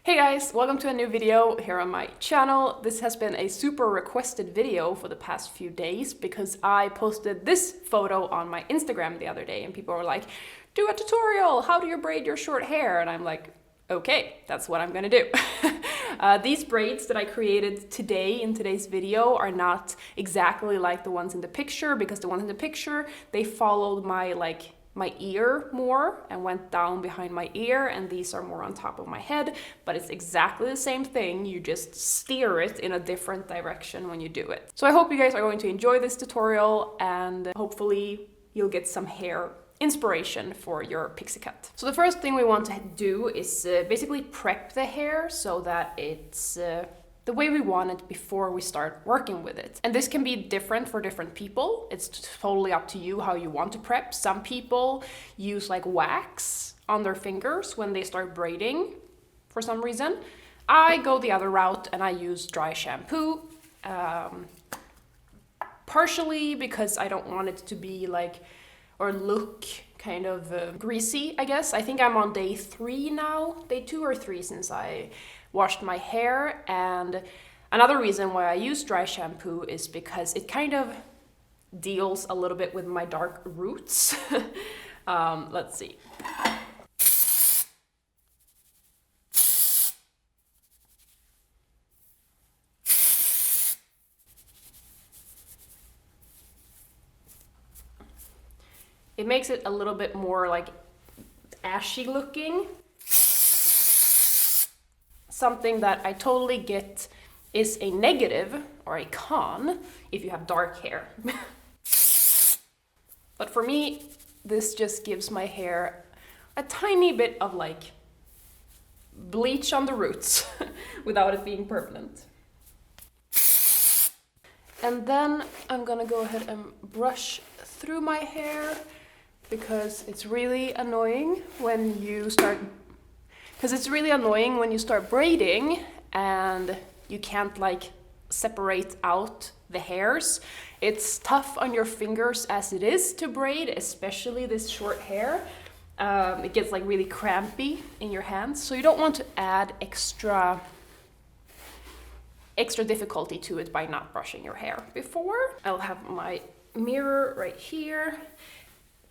Hey guys, welcome to a new video here on my channel. This has been a super requested video for the past few days because I posted this photo on my Instagram the other day and people were like, do a tutorial, how do you braid your short hair? And I'm like, okay, that's what I'm gonna do. These braids that I created today in today's video are not exactly like the ones in the picture because the ones in the picture, they followed my ear more and went down behind my ear, and these are more on top of my head, but it's exactly the same thing. You just steer it in a different direction when you do it. So I hope you guys are going to enjoy this tutorial and hopefully you'll get some hair inspiration for your pixie cut. So the first thing we want to do is basically prep the hair so that it's the way we want it before we start working with it. And this can be different for different people. It's totally up to you how you want to prep. Some people use like wax on their fingers when they start braiding for some reason. I go the other route and I use dry shampoo. Partially because I don't want it to be like, or look kind of greasy, I guess. I think I'm on day 3 now, day 2 or 3 since I washed my hair, and another reason why I use dry shampoo is because it kind of deals a little bit with my dark roots. Let's see. It makes it a little bit more like ashy looking. Something that I totally get is a negative or a con if you have dark hair. But for me, this just gives my hair a tiny bit of like bleach on the roots without it being permanent. And then I'm gonna go ahead and brush through my hair because it's really annoying when you start braiding and you can't like separate out the hairs. It's tough on your fingers as it is to braid, especially this short hair. It gets like really crampy in your hands, so you don't want to add extra difficulty to it by not brushing your hair before. I'll have my mirror right here.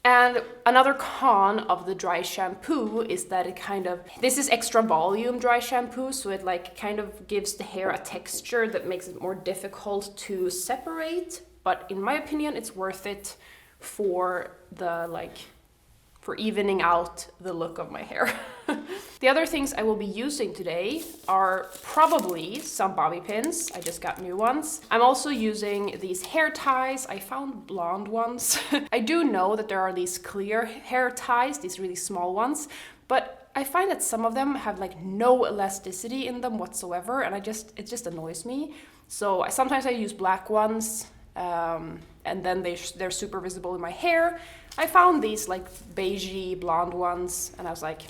And another con of the dry shampoo is that this is extra volume dry shampoo, so it like kind of gives the hair a texture that makes it more difficult to separate. But in my opinion, it's worth it for for evening out the look of my hair. The other things I will be using today are probably some bobby pins. I just got new ones. I'm also using these hair ties. I found blonde ones. I do know that there are these clear hair ties, these really small ones, but I find that some of them have like no elasticity in them whatsoever, and it just annoys me. So sometimes I use black ones, and then they're super visible in my hair. I found these like beigey blonde ones, and I was like,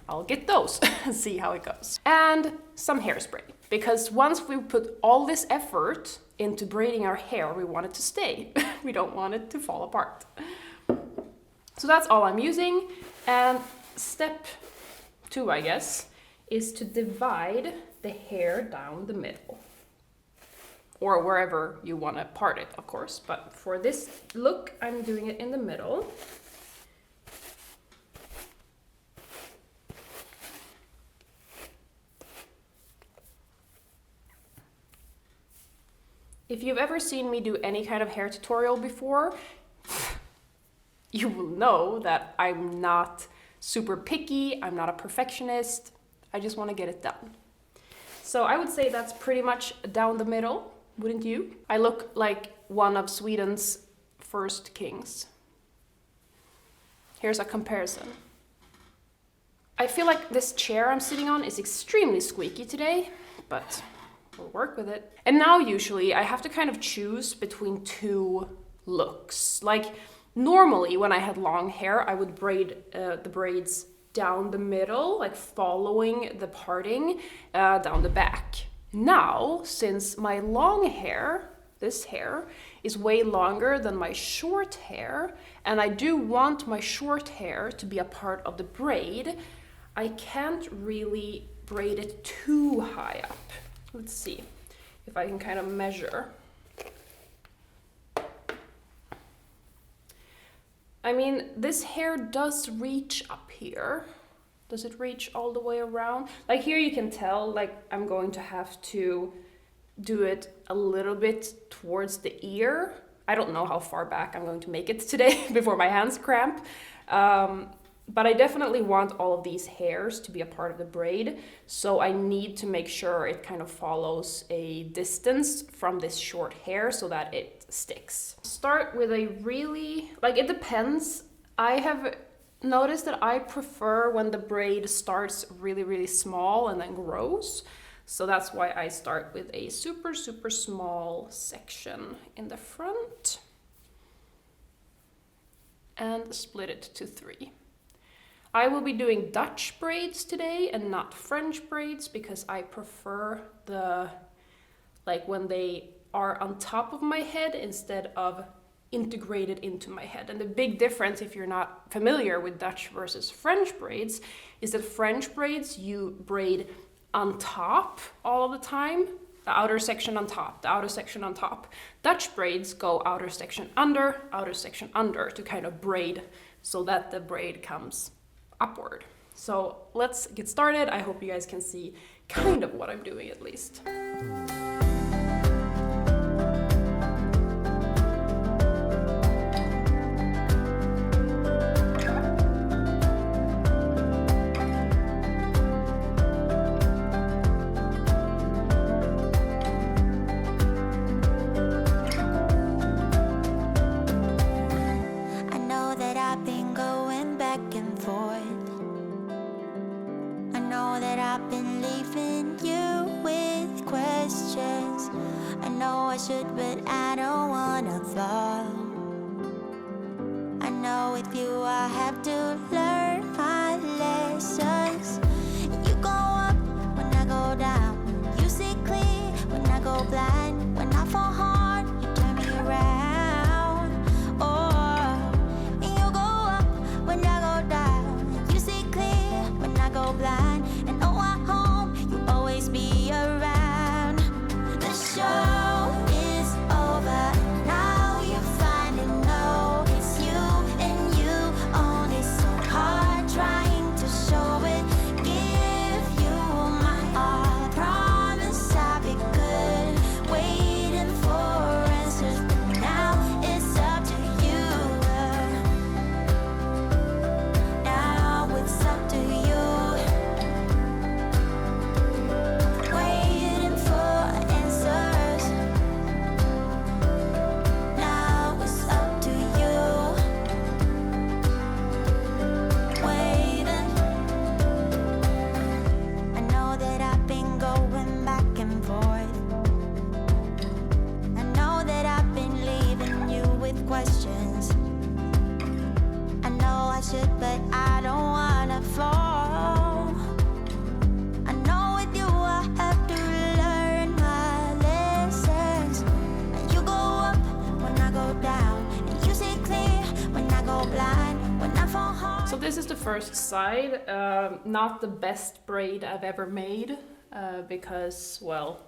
I'll get those and see how it goes. And some hairspray, because once we put all this effort into braiding our hair, we want it to stay. We don't want it to fall apart. So that's all I'm using. And step 2, I guess, is to divide the hair down the middle. Or wherever you want to part it, of course. But for this look, I'm doing it in the middle. If you've ever seen me do any kind of hair tutorial before, you will know that I'm not super picky, I'm not a perfectionist, I just want to get it done. So I would say that's pretty much down the middle. Wouldn't you? I look like one of Sweden's first kings. Here's a comparison. I feel like this chair I'm sitting on is extremely squeaky today, but we'll work with it. And now usually I have to kind of choose between 2 looks. Like normally when I had long hair, I would braid the braids down the middle, like following the parting down the back. Now, since my long hair, this hair, is way longer than my short hair, and I do want my short hair to be a part of the braid, I can't really braid it too high up. Let's see if I can kind of measure. I mean, this hair does reach up here. Does it reach all the way around? Like here you can tell, like I'm going to have to do it a little bit towards the ear. I don't know how far back I'm going to make it today before my hands cramp. But I definitely want all of these hairs to be a part of the braid. So I need to make sure it kind of follows a distance from this short hair so that it sticks. Start with a really, like it depends. I have noticed that I prefer when the braid starts really, really small and then grows. So that's why I start with a super, super small section in the front and split it to 3. I will be doing Dutch braids today and not French braids because I prefer the, like when they are on top of my head instead of integrated into my head. And the big difference, if you're not familiar with Dutch versus French braids, is that French braids you braid on top all of the time, the outer section on top, the outer section on top. Dutch braids go outer section under to kind of braid so that the braid comes upward. So let's get started. I hope you guys can see kind of what I'm doing at least. But I don't wanna fall. I know with you I have to learn my lessons. You go up when I go down. You see clear when I go blind. When I fall hard, you turn me around. Oh, you go up when I go down. You see clear when I go blind. And oh, I hope you always be around. The show. But I don't wanna fall. I know with you I have to learn my lessons. And you go up when I go down. And you see clear when I go blind. When I fall hard. So this is the first side. Not the best braid I've ever made because, well,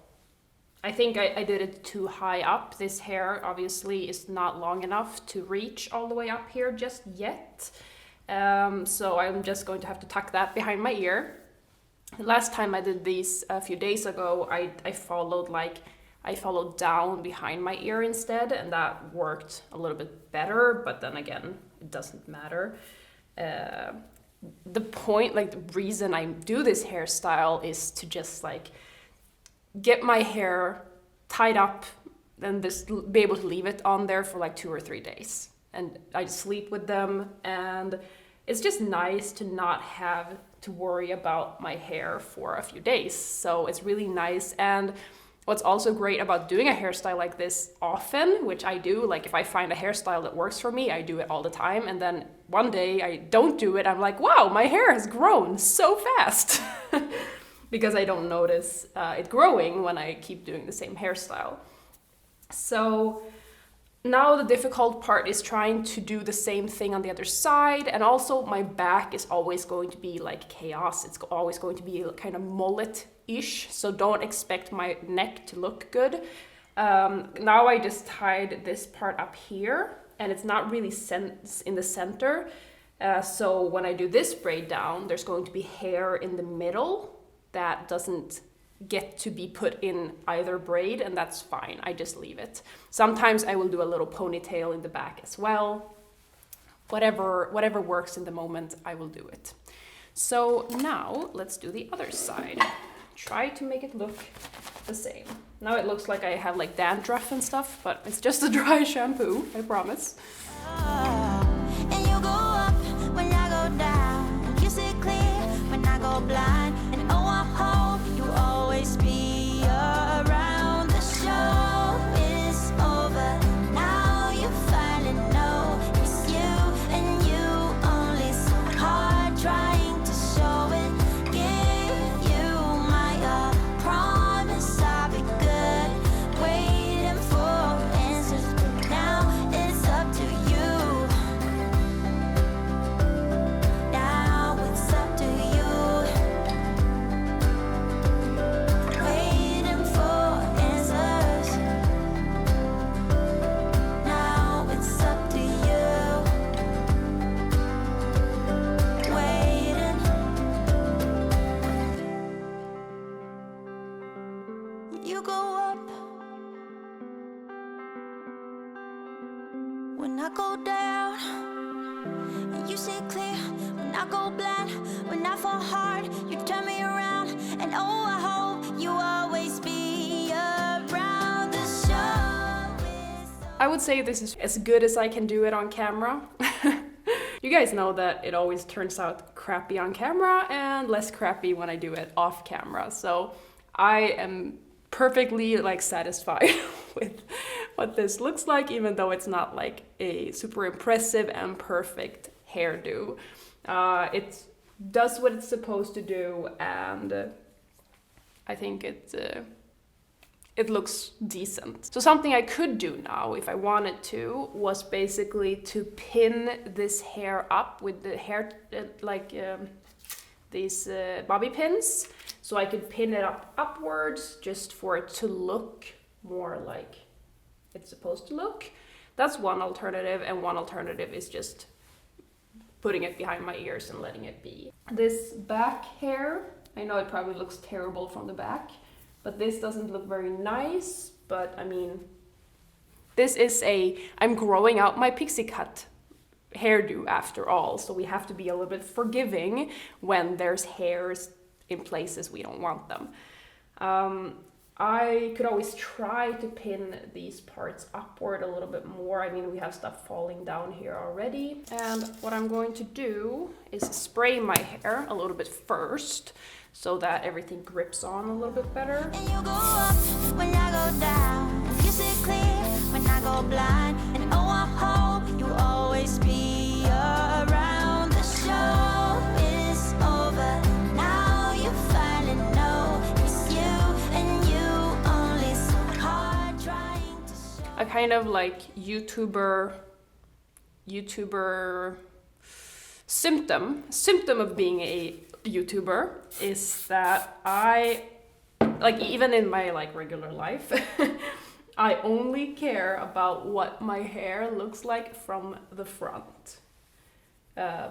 I think I did it too high up. This hair obviously is not long enough to reach all the way up here just yet. So I'm just going to have to tuck that behind my ear. Last time I did these a few days ago, I followed down behind my ear instead, and that worked a little bit better, but then again, it doesn't matter. The point, like the reason I do this hairstyle is to just like get my hair tied up and just be able to leave it on there for like 2 or 3 days. And I sleep with them, and it's just nice to not have to worry about my hair for a few days. So it's really nice. And what's also great about doing a hairstyle like this often, which I do, like if I find a hairstyle that works for me, I do it all the time. And then one day I don't do it, I'm like, wow, my hair has grown so fast. Because I don't notice it growing when I keep doing the same hairstyle. So Now the difficult part is trying to do the same thing on the other side, and also my back is always going to be like chaos. It's always going to be kind of mullet-ish, so don't expect my neck to look good. Now I just tied this part up here, and it's not really in the center. So when I do this braid down, there's going to be hair in the middle that doesn't get to be put in either braid, and that's fine. I just leave it. Sometimes I will do a little ponytail in the back as well. Whatever works in the moment, I will do it. So now let's do the other side. Try to make it look the same. Now it looks like I have like dandruff and stuff, but it's just a dry shampoo, I promise. And you go up when I go down, and you see clear when I go blind. And oh, I hope you always be around. The show is over now. You finally know it's you and you only. So hard trying to show it. Give you my promise I'll be good. Waiting for answers, but now it's up to you. Now it's up to you. Waiting for answers. Now it's up to you. Waiting. You go up when I go down, and you see clear when I go blind. When I fall hard, you turn me around, and oh, I hope you always be around. The show is I would say this is as good as I can do it on camera. You guys know that it always turns out crappy on camera and less crappy when I do it off camera. So I am perfectly like satisfied with what this looks like, even though it's not like a super impressive and perfect hairdo. It does what it's supposed to do, and I think it looks decent. So something I could do now, if I wanted to, was basically to pin this hair up with the hair, these bobby pins. So I could pin it upwards just for it to look more like it's supposed to look. That's one alternative, and one alternative is just putting it behind my ears and letting it be. This back hair, I know it probably looks terrible from the back, but this doesn't look very nice. But I mean, this is I'm growing out my pixie cut hairdo after all, so we have to be a little bit forgiving when there's hairs in places we don't want them. I could always try to pin these parts upward a little bit more. I mean, we have stuff falling down here already. And what I'm going to do is spray my hair a little bit first, so that everything grips on a little bit better. and you go up when I go down. You see clear when I go blind. And oh, I hope you always be around. The show is over now. You finally know it's you and you only. So hard trying to show. A kind of like YouTuber symptom of being a YouTuber is that I, like, even in my like regular life, I only care about what my hair looks like from the front.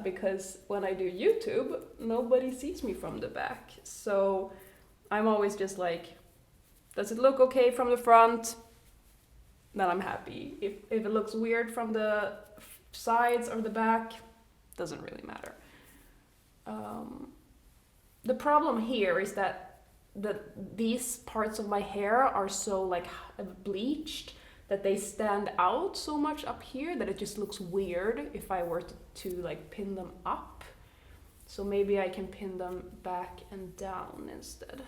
Because when I do YouTube, nobody sees me from the back. So I'm always just like, does it look okay from the front? Then I'm happy. If it looks weird from the sides or the back, doesn't really matter. The problem here is that these parts of my hair are so like bleached that they stand out so much up here that it just looks weird if I were to like pin them up. So maybe I can pin them back and down instead.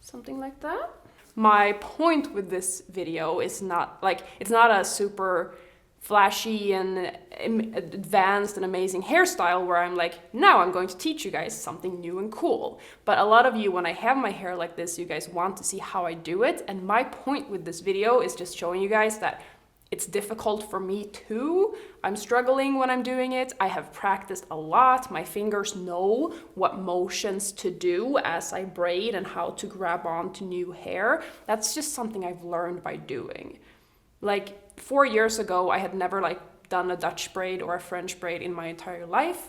Something like that. My point with this video is not like, it's not a super flashy and advanced and amazing hairstyle where I'm like, now I'm going to teach you guys something new and cool. But a lot of you, when I have my hair like this, you guys want to see how I do it. And my point with this video is just showing you guys that it's difficult for me too. I'm struggling when I'm doing it. I have practiced a lot. My fingers know what motions to do as I braid and how to grab onto new hair. That's just something I've learned by doing. Like 4 years ago, I had never done a Dutch braid or a French braid in my entire life.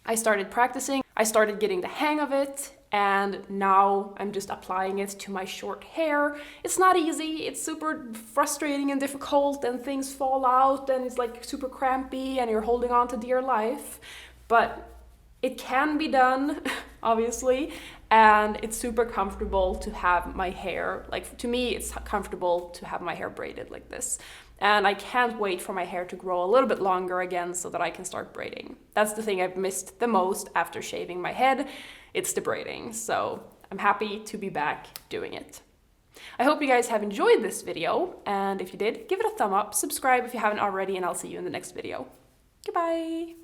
I started practicing, I started getting the hang of it, and now I'm just applying it to my short hair. It's not easy, it's super frustrating and difficult, and things fall out, and it's like super crampy, and you're holding on to dear life. But it can be done, obviously, and it's super comfortable to have my hair, to me, it's comfortable to have my hair braided like this. And I can't wait for my hair to grow a little bit longer again so that I can start braiding. That's the thing I've missed the most after shaving my head. It's the braiding. So I'm happy to be back doing it. I hope you guys have enjoyed this video. And if you did, give it a thumb up, subscribe if you haven't already, and I'll see you in the next video. Goodbye.